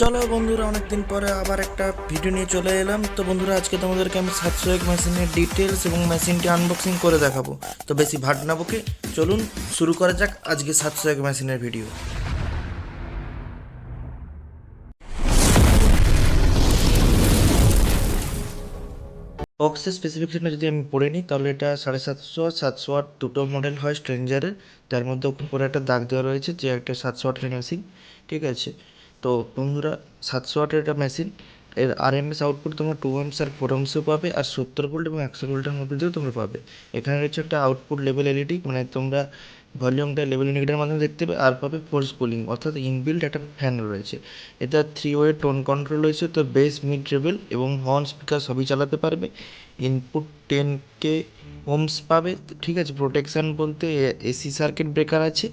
চলো বন্ধুরা, অনেকদিন পরে আবার একটা ভিডিও নিয়ে চলে এলাম। তো বন্ধুরা, আজকে তোমাদেরকে আমি 701 মেশিনের ডিটেলস এবং মেশিনটি আনবক্সিং করে দেখাবো। তো বেশি ভাট না বকে চলুন শুরু করা যাক আজকে 701 মেশিনের ভিডিও। বক্সের স্পেসিফিকেশনটা যদি আমি পড়ে নিই, তাহলে এটা 750 700 ওয়াট দুটো মডেল হয় স্ট্রেঞ্জারের। তার মধ্যে উপরে একটা দাগ দেওয়া রয়েছে যে একটা 700 ওয়াটের মেশিন, ঠিক আছে। তো বন্ধুরা, 700 ওয়াটের একটা মেশিন, এর আরএমএস আউটপুট তোমরা 2 amps আর 4 amps পাবে, আর 70 ভোল্ট এবং 100 ভোল্টের মধ্যে দিয়েও তোমরা পাবে। এখানে রয়েছে একটা আউটপুট লেভেল এলইডি, মানে তোমরা ভলিউমটা লেভেল ইন্ডিকেটারের মাধ্যমে দেখতে পাবে, আর পাবে ফোর্স কুলিং, অর্থাৎ ইনবিল্ট একটা ফ্যান রয়েছে। এটা 3 ওয়ে টোন কন্ট্রোল রয়েছে, তো বেস, মিড, ট্রেবল এবং হর্ন স্পিকার সবই চালাতে পারবে। ইনপুট 10K ওহমস পাবে, ঠিক আছে। প্রোটেকশান বলতে এসি সার্কিট ব্রেকার আছে।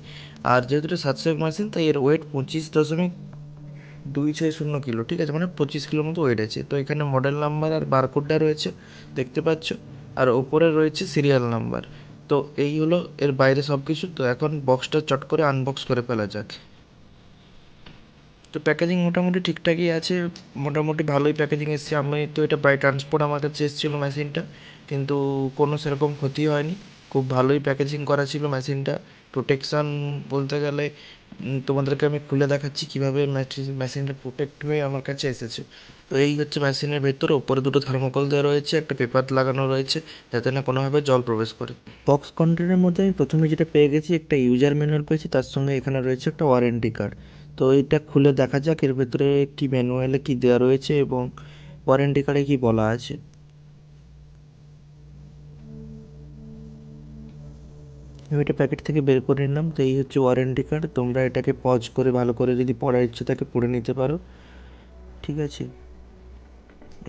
আর যেহেতু এটা 700 মেশিন, তাই এর ওয়েট 25.260 কিলো, ঠিক আছে, মানে 25 কিলোর মতো ওয়েট আছে। তো এখানে মডেল নাম্বার আর বারকোডটা রয়েছে, দেখতে পাচ্ছ। আর ওপরে রয়েছে সিরিয়াল নাম্বার। তো এই হলো এর বাইরে সব কিছু। তো এখন বক্সটা চট করে আনবক্স করে ফেলা যাক। তো প্যাকেজিং মোটামুটি ঠিকঠাকই আছে, মোটামুটি ভালোই প্যাকেজিং এসছে। আমি তো এটা বাই ট্রান্সপোর্ট আমার কাছে এসেছিলো মেশিনটা, কিন্তু কোনো সেরকম ক্ষতি হয়নি। খুব ভালোই প্যাকেজিং করা ছিল মেশিনটা। প্রোটেকশান বলতে গেলে তোমাদেরকে আমি খুলে দেখাচ্ছি কীভাবে মেশিনটা প্রোটেক্ট হয়ে আমার কাছে এসেছে। তো এই হচ্ছে মেশিনের ভেতরে। ওপরে দুটো থার্মোকল দেওয়া রয়েছে, একটা পেপার লাগানো রয়েছে যাতে না কোনোভাবে জল প্রবেশ করে। বক্স কন্টেন্টের মধ্যে আমি প্রথমে যেটা পেয়ে গেছি, একটা ইউজার ম্যানুয়াল পেয়েছি, তার সঙ্গে এখানে রয়েছে একটা ওয়ারেন্টি কার্ড। তো এটা খুলে দেখা যাক এর ভেতরে কি ম্যানুয়ালে কি দেওয়া রয়েছে এবং ওয়ারেন্টি কার্ডে কি বলা আছে। আমি এটা প্যাকেট থেকে বের করে নিলাম। তো এই হচ্ছে ওয়ারেন্টি কার্ড। তোমরা এটাকে পজ করে ভালো করে যদি পড়ার ইচ্ছে থাকে পড়ে নিতে পারো, ঠিক আছে।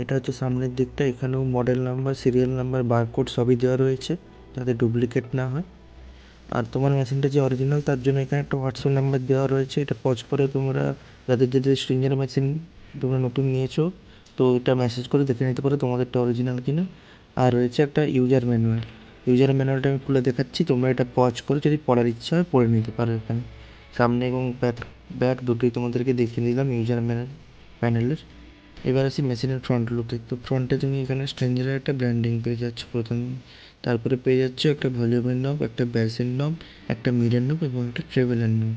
এটা হচ্ছে সামনের দিকটা। এখানেও model number, serial number, barcode সবই দেওয়া রয়েছে যাতে ডুপ্লিকেট না হয়। আর তোমার মেশিনটা যে অরিজিনাল, তার জন্য এখানে একটা হোয়াটসঅ্যাপ নাম্বার দেওয়া রয়েছে। এটা পজ করে তোমরা যাদের স্ট্রিঞ্জার মেশিন তোমরা নতুন নিয়েছো, তো এটা মেসেজ করে দেখে নিতে পারো তোমাদেরটা অরিজিনাল কিনা। আর রয়েছে একটা ইউজার ম্যানুয়াল। ইউজার ম্যানুয়ালটা আমি খুলে দেখাচ্ছি, তোমরা এটা পজ করে যদি পড়ার ইচ্ছা হয় পড়ে নিতে পারো। এখানে সামনে এবং ব্যাক দুটোই তোমাদেরকে দেখিয়ে দিলাম ইউজার প্যানেলের। এবার আসি মেশিনের ফ্রন্ট লুকে। তো ফ্রন্টে তুমি এখানে স্ট্রেঞ্জারের একটা ব্র্যান্ডিং পেয়ে যাচ্ছ প্রথমে। তারপরে পেয়ে যাচ্ছ একটা ভলিউমের নব, একটা ব্যাসের নব, একটা মিডের নব এবং একটা ট্রেভেলের নব।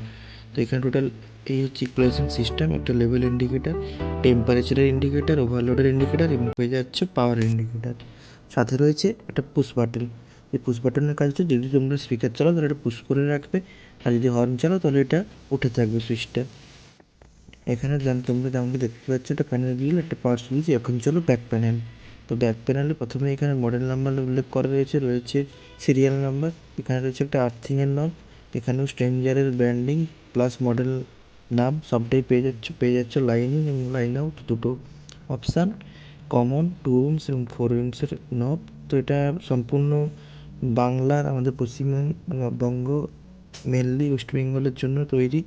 তো এখানে টোটাল এই হচ্ছে ইকুয়ালাইজেশন সিস্টেম, একটা লেভেল ইন্ডিকেটার, টেম্পারেচারের ইন্ডিকেটার, ওভারলোডের ইন্ডিকেটার এবং পেয়ে যাচ্ছে পাওয়ার ইন্ডিকেটার। সাথে রয়েছে একটা পুশ বাটন। এই পুশ বাটনের কাজ হচ্ছে যদি তোমরা স্পিকার চালাও তাহলে এটা পুশ করে রাখবে, আর যদি হর্ন চালাও তাহলে এটা উঠে থাকবে সুইচটা। এখানে তোমরা যেমনটি দেখতে পাচ্ছ, একটা প্যানেল গিয়ে একটা পাওয়ার সুইচ। এখন চলো ব্যাক প্যানেল। তো ব্যাক প্যানেলে প্রথমে এখানে মডেল নাম্বার উল্লেখ করা রয়েছে সিরিয়াল নাম্বার। এখানে রয়েছে একটা আর্থিংয়ের নব। এখানেও স্ট্রেঞ্জারের ব্র্যান্ডিং প্লাস মডেল নাম সবটাই পেয়ে যাচ্ছ লাইন ইন এবং লাইন আউট দুটো অপশান। কমন 2 ওহমস এবং 4 ওহমসের নব। তো এটা সম্পূর্ণ বাংলার, আমাদের পশ্চিমবঙ্গ মেনলি ওয়েস্ট বেঙ্গলের জন্য তৈরি,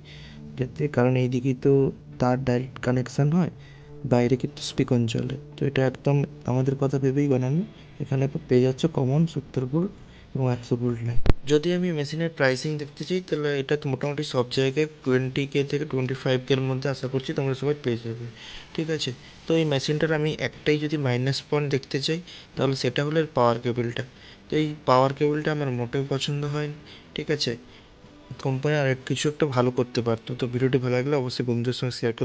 যাতে কারণ এইদিকেই তো তার ডাইরেক্ট কানেকশান হয়, বাইরে কিন্তু স্পিকন চলে। তো এটা একদম আমাদের কথা ভেবেই বানানো। এখানে পেয়ে যাচ্ছে কমন 70 ভোল্ট এবং 100 ভোল্ট লাইন। যদি আমি মেশিনের প্রাইসিং দেখতে চাই, তাহলে এটা তো মোটামুটি সব জায়গায় 20K থেকে 25K এর মধ্যে আশা করছি তোমরা সবাই পেয়ে যাবে, ঠিক আছে। তো এই মেশিনটার আমি একটাই যদি মাইনাস পয়েন্ট দেখতে চাই, তাহলে সেটা হলো এর পাওয়ার কেবলটা। তো এই পাওয়ার কেবলটা আমার মোটেও পছন্দ হয়নি, ঠিক আছে। কোম্পানি আর কিছু একটা ভালো করতে পারতো। তো ভিডিওটি ভালো লাগলে অবশ্যই বন্ধুদের সঙ্গে শেয়ার করতে